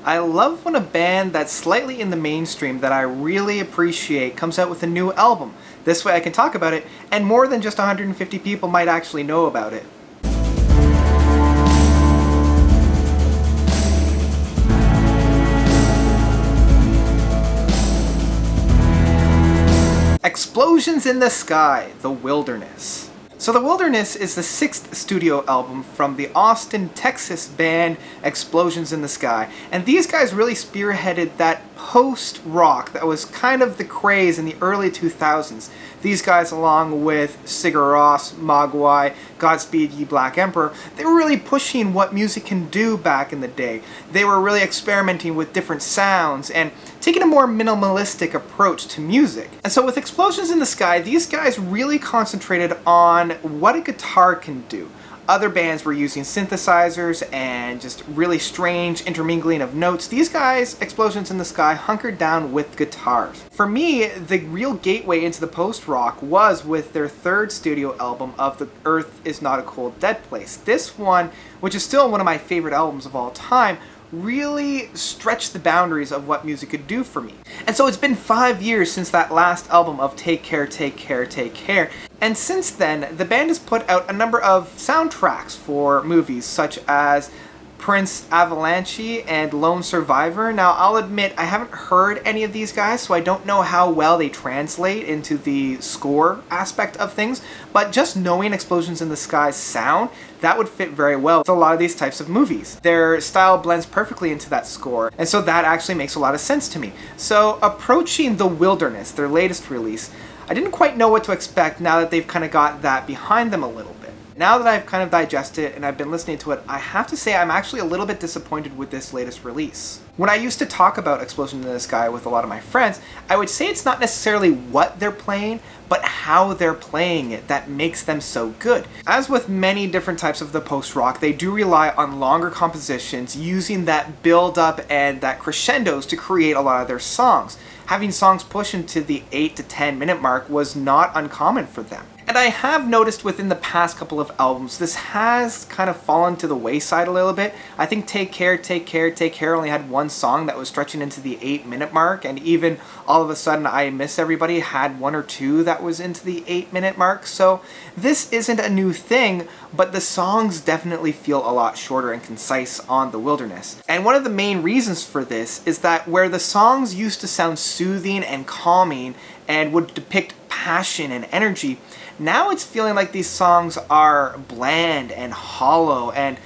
I love when a band that's slightly in the mainstream that I really appreciate comes out with a new album. This way I can talk about it, and more than just 150 people might actually know about it. Explosions in the Sky, The Wilderness. So The Wilderness is the 6th studio album from the Austin, Texas band Explosions in the Sky. And these guys really spearheaded that post-rock that was kind of the craze in the early 2000s. These guys, along with Sigur Rós, Mogwai, Godspeed Ye Black Emperor, they were really pushing what music can do back in the day. They were really experimenting with different sounds and taking a more minimalistic approach to music. And so with Explosions in the Sky, these guys really concentrated on what a guitar can do. Other bands were using synthesizers and just really strange intermingling of notes. These guys, Explosions in the Sky, hunkered down with guitars. For me, the real gateway into the post-rock was with their 3rd studio album of The Earth Is Not a Cold Dead Place. This one, which is still one of my favorite albums of all time, really stretched the boundaries of what music could do for me. And so it's been 5 years since that last album of Take Care, Take Care, Take Care. And since then, the band has put out a number of soundtracks for movies such as Prince Avalanche and Lone Survivor. Now, I'll admit I haven't heard any of these guys, so I don't know how well they translate into the score aspect of things, but just knowing Explosions in the Sky's sound, that would fit very well with a lot of these types of movies. Their style blends perfectly into that score, and so that actually makes a lot of sense to me. So approaching The Wilderness, their latest release, I didn't quite know what to expect now that they've kind of got that behind them a little bit. Now that I've kind of digested it and I've been listening to it, I have to say I'm actually a little bit disappointed with this latest release. When I used to talk about Explosion in the Sky with a lot of my friends, I would say it's not necessarily what they're playing, but how they're playing it that makes them so good. As with many different types of the post-rock, they do rely on longer compositions, using that build-up and that crescendos to create a lot of their songs. Having songs push into the 8 to 10 minute mark was not uncommon for them. And I have noticed within the past couple of albums, this has kind of fallen to the wayside a little bit. I think Take Care, Take Care, Take Care only had one song that was stretching into the 8 minute mark, and even all of a sudden I Miss Everybody had 1 or 2 that was into the 8 minute mark. So this isn't a new thing, but the songs definitely feel a lot shorter and concise on The Wilderness. And one of the main reasons for this is that where the songs used to sound soothing and calming and would depict passion and energy, now it's feeling like these songs are bland and hollow and,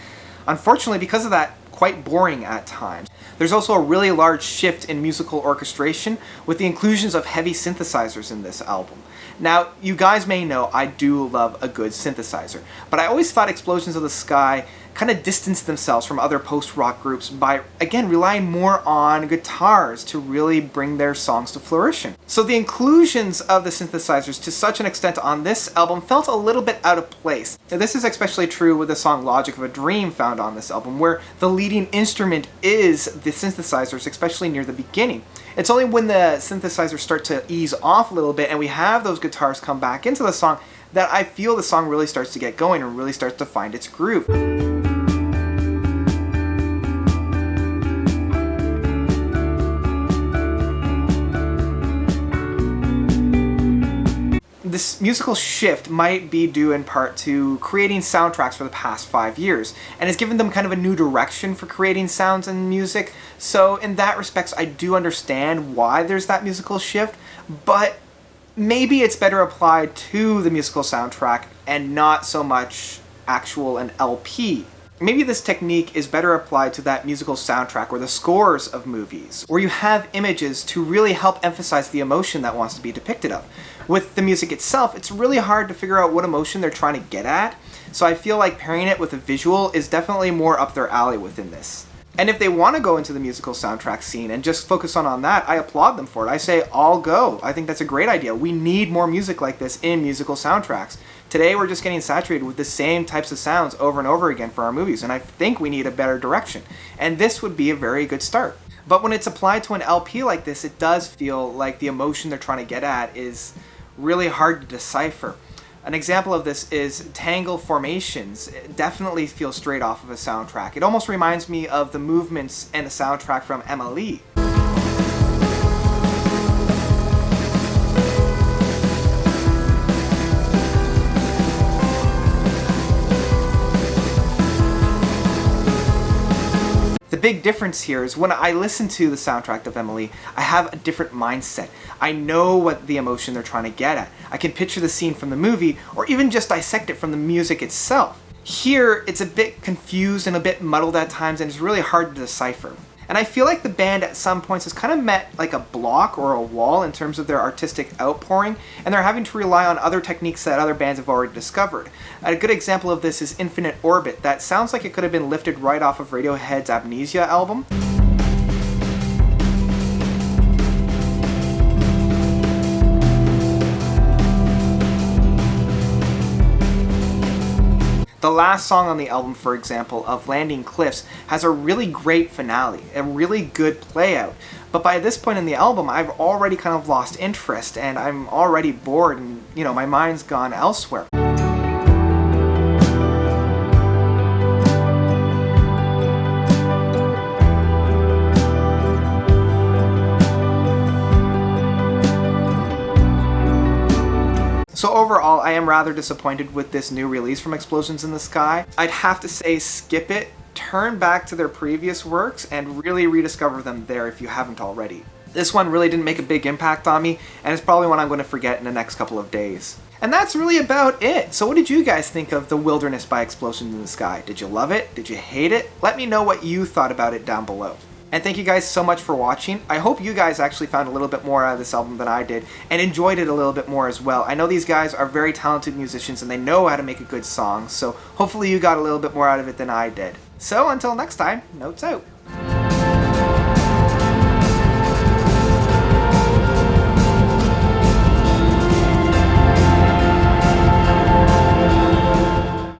unfortunately because of that, quite boring at times. There's also a really large shift in musical orchestration with the inclusions of heavy synthesizers in this album. Now, you guys may know I do love a good synthesizer, but I always thought Explosions of the Sky kind of distanced themselves from other post-rock groups by, again, relying more on guitars to really bring their songs to fruition. So the inclusions of the synthesizers to such an extent on this album felt a little bit out of place. Now, this is especially true with the song Logic of a Dream found on this album, where the leading instrument is the synthesizers, especially near the beginning. It's only when the synthesizers start to ease off a little bit and we have those guitars come back into the song that I feel the song really starts to get going and really starts to find its groove. This musical shift might be due in part to creating soundtracks for the past 5 years, and has given them kind of a new direction for creating sounds and music. So in that respects, I do understand why there's that musical shift, but maybe it's better applied to the musical soundtrack and not so much actual an LP. Maybe this technique is better applied to that musical soundtrack or the scores of movies, where you have images to really help emphasize the emotion that wants to be depicted of. With the music itself, it's really hard to figure out what emotion they're trying to get at, so I feel like pairing it with a visual is definitely more up their alley within this. And if they want to go into the musical soundtrack scene and just focus on that, I applaud them for it. I say, all go. I think that's a great idea. We need more music like this in musical soundtracks. Today we're just getting saturated with the same types of sounds over and over again for our movies, and I think we need a better direction. And this would be a very good start. But when it's applied to an LP like this, it does feel like the emotion they're trying to get at is really hard to decipher. An example of this is Tangle Formations. It definitely feels straight off of a soundtrack. It almost reminds me of the movements and the soundtrack from Emily. The big difference here is when I listen to the soundtrack of Emily, I have a different mindset. I know what the emotion they're trying to get at. I can picture the scene from the movie, or even just dissect it from the music itself. Here, it's a bit confused and a bit muddled at times, and it's really hard to decipher. And I feel like the band at some points has kind of met like a block or a wall in terms of their artistic outpouring, and they're having to rely on other techniques that other bands have already discovered. A good example of this is Infinite Orbit, that sounds like it could have been lifted right off of Radiohead's Amnesia album. The last song on the album, for example, of Landing Cliffs, has a really great finale, a really good play out. But by this point in the album, I've already kind of lost interest and I'm already bored and, my mind's gone elsewhere. So overall, I am rather disappointed with this new release from Explosions in the Sky. I'd have to say skip it, turn back to their previous works, and really rediscover them there if you haven't already. This one really didn't make a big impact on me, and it's probably one I'm going to forget in the next couple of days. And that's really about it. So what did you guys think of The Wilderness by Explosions in the Sky? Did you love it? Did you hate it? Let me know what you thought about it down below. And thank you guys so much for watching. I hope you guys actually found a little bit more out of this album than I did, and enjoyed it a little bit more as well. I know these guys are very talented musicians and they know how to make a good song, so hopefully you got a little bit more out of it than I did. So until next time, notes out.